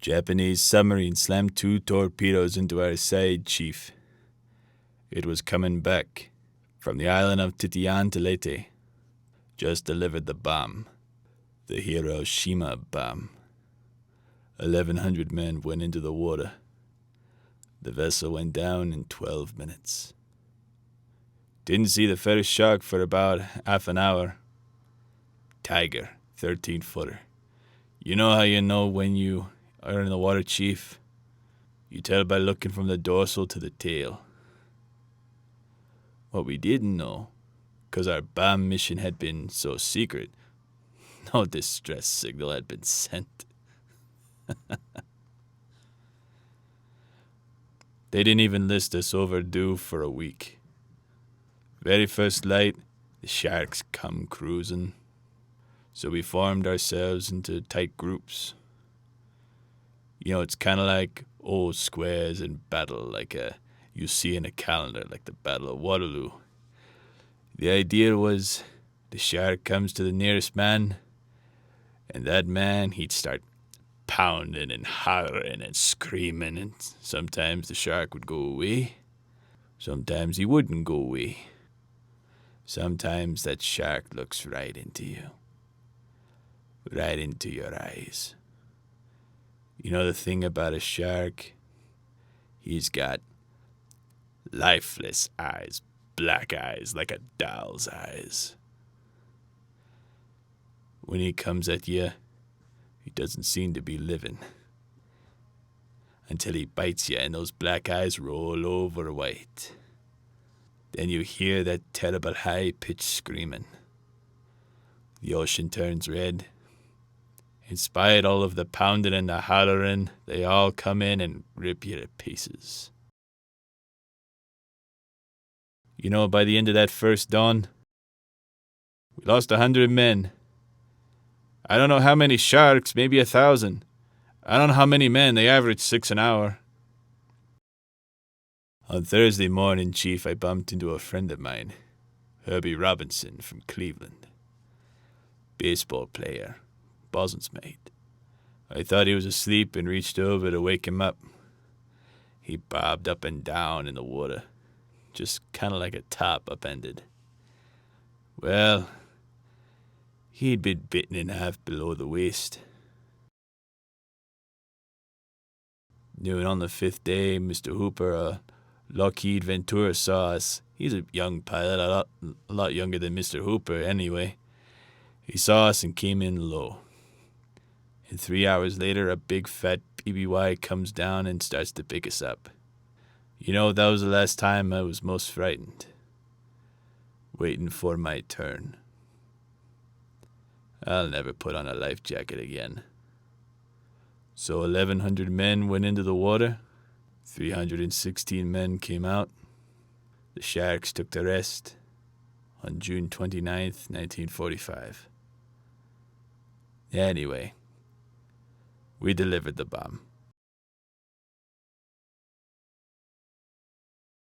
Japanese submarine slammed 2 torpedoes into our side, Chief. It was coming back from the island of Titian to Leyte. Just delivered the bomb. The Hiroshima bomb. 1,100 men went into the water. The vessel went down in 12 minutes. Didn't see the first shark for about half an hour. Tiger, 13-footer. You know how you know when you are in the water, Chief? You tell by looking from the dorsal to the tail. What we didn't know, 'cause our bomb mission had been so secret, no distress signal had been sent. They didn't even list us overdue for a week. Very first light, the sharks come cruising. So we formed ourselves into tight groups. You know, it's kind of like old squares in battle, like you see in a calendar, like the Battle of Waterloo. The idea was the shark comes to the nearest man, and that man, he'd start pounding and hollering and screaming, and sometimes the shark would go away. Sometimes he wouldn't go away. Sometimes that shark looks right into you. Right into your eyes. You know the thing about a shark? He's got lifeless eyes, black eyes, like a doll's eyes. When he comes at you, he doesn't seem to be living. Until he bites you and those black eyes roll over white. Then you hear that terrible high-pitched screaming. The ocean turns red. In spite all of the pounding and the hollering, they all come in and rip you to pieces. You know, by the end of that first dawn, we lost 100 men. I don't know how many sharks, maybe 1,000. I don't know how many men, they averaged 6 an hour. On Thursday morning, Chief, I bumped into a friend of mine, Herbie Robinson from Cleveland. Baseball player, bosun's mate. I thought he was asleep and reached over to wake him up. He bobbed up and down in the water, just kind of like a top upended. Well, he'd been bitten in half below the waist. Noon on the 5th day, Mr. Hooper, Lockheed Ventura saw us. He's a young pilot, a lot younger than Mr. Hooper anyway. He saw us and came in low. And 3 hours later, a big fat PBY comes down and starts to pick us up. You know, that was the last time I was most frightened. Waiting for my turn. I'll never put on a life jacket again. So 1,100 men went into the water. 316 men came out. The sharks took the rest on June 29th, 1945. Anyway, we delivered the bomb.